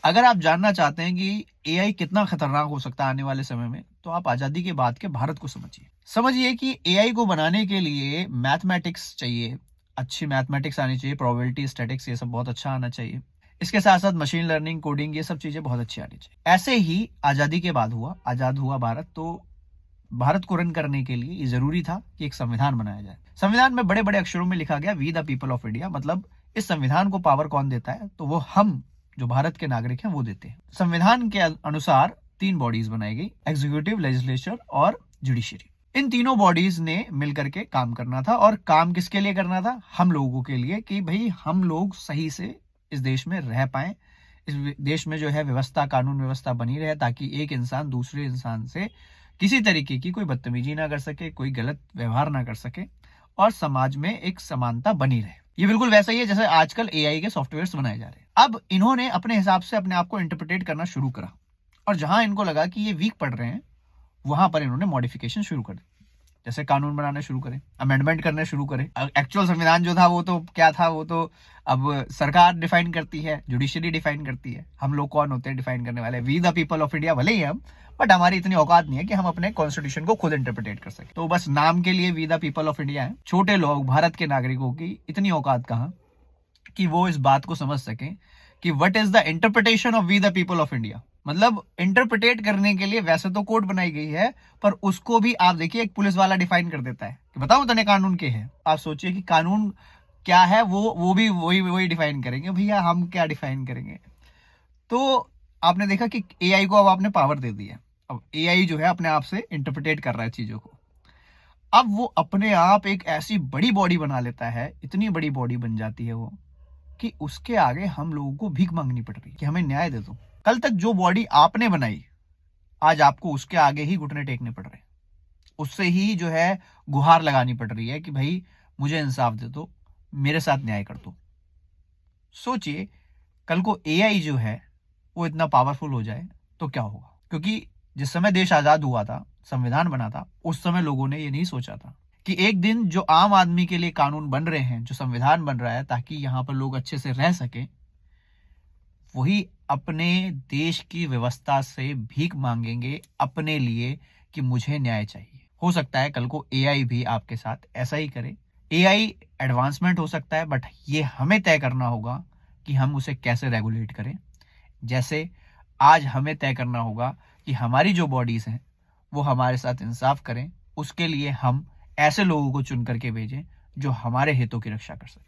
अगर आप जानना चाहते हैं कि एआई कितना खतरनाक हो सकता है आने वाले समय में, तो आप आजादी के बाद के भारत को समझिए। समझिए कि एआई को बनाने के लिए मैथमेटिक्स चाहिए, अच्छी मैथमेटिक्स आनी चाहिए, प्रोबेबिलिटी, स्टैटिक्स, ये सब बहुत अच्छा आना चाहिए। इसके साथ साथ मशीन लर्निंग, कोडिंग, ये सब चीजें बहुत अच्छी आनी चाहिए। ऐसे ही आजादी के बाद हुआ, आजाद हुआ भारत, तो भारत को रन करने के लिए ये जरूरी था कि एक संविधान बनाया जाए। संविधान में बड़े बड़े अक्षरों में लिखा गया, we the people of India. मतलब इस संविधान को पावर कौन देता है? तो वो हम जो भारत के नागरिक हैं वो देते हैं। संविधान के अनुसार 3 बॉडीज बनाई गई, एग्जीक्यूटिव, लेजिस्लेचर और जुडिशरी। इन तीनों बॉडीज ने मिलकर के काम करना था, और काम किसके लिए करना था? हम लोगों के लिए, कि भाई हम लोग सही से इस देश में रह पाए, इस देश में जो है व्यवस्था, कानून व्यवस्था बनी रहे, ताकि एक इंसान दूसरे इंसान से किसी तरीके की कोई बदतमीजी ना कर सके, कोई गलत व्यवहार ना कर सके, और समाज में एक समानता बनी रहे। ये बिल्कुल वैसा ही है जैसे आजकल एआई के सॉफ्टवेयर्स बनाए जा रहे हैं। अब इन्होंने अपने हिसाब से अपने आप को इंटरप्रिटेट करना शुरू करा, और जहां इनको लगा कि ये वीक पड़ रहे हैं, वहां पर इन्होंने मॉडिफिकेशन शुरू कर दी। जैसे कानून बनाने शुरू करें, अमेंडमेंट करने शुरू करें। एक्चुअल संविधान जो था वो तो क्या था, वो तो अब सरकार डिफाइन करती है, जुडिशरी डिफाइन करती है। हम लोग कौन होते हैं डिफाइन करने वाले? We the people of India भले ही हम, बट हमारी इतनी औकात नहीं है कि हम अपने कॉन्स्टिट्यूशन को खुद इंटरप्रिटेट कर सके। तो बस नाम के लिए we the people of India है। छोटे लोग, भारत के नागरिकों की इतनी औकात कहाँ कि वो इस बात को समझ सकें कि what is the interpretation of we the people of India. मतलब इंटरप्रिटेट करने के लिए वैसे तो कोड बनाई गई है, पर उसको भी आप देखिए एक पुलिस वाला डिफाइन कर देता है कि बताओ तने कानून के है। आप सोचिए कि कानून क्या है, वो भी वही वही डिफाइन करेंगे। भैया हम क्या डिफाइन करेंगे? तो आपने देखा कि एआई को अब आपने पावर दे दी है। अब एआई जो है अपने आप से इंटरप्रिटेट कर रहा है चीजों को। अब वो अपने आप एक ऐसी बड़ी बॉडी बना लेता है, इतनी बड़ी बॉडी बन जाती है वो, कि उसके आगे हम लोगों को भीख मांगनी पड़ रही है कि हमें न्याय दे दो। कल तक जो बॉडी आपने बनाई, आज आपको उसके आगे ही घुटने टेकने पड़ रहे हैं, उससे ही जो है गुहार लगानी पड़ रही है कि भाई मुझे इंसाफ दे दो, मेरे साथ न्याय कर दो। सोचिए कल को एआई जो है वो इतना पावरफुल हो जाए तो क्या होगा? क्योंकि जिस समय देश आजाद हुआ था, संविधान बना था, उस समय लोगों ने ये नहीं सोचा था कि एक दिन जो आम आदमी के लिए कानून बन रहे हैं, जो संविधान बन रहा है ताकि यहां पर लोग अच्छे से रह सके, वही अपने देश की व्यवस्था से भीख मांगेंगे अपने लिए कि मुझे न्याय चाहिए। हो सकता है कल को एआई भी आपके साथ ऐसा ही करे। एआई एडवांसमेंट हो सकता है, बट ये हमें तय करना होगा कि हम उसे कैसे रेगुलेट करें। जैसे आज हमें तय करना होगा कि हमारी जो बॉडीज हैं वो हमारे साथ इंसाफ करें। उसके लिए हम ऐसे लोगों को चुन करके भेजें जो हमारे हितों की रक्षा कर सके।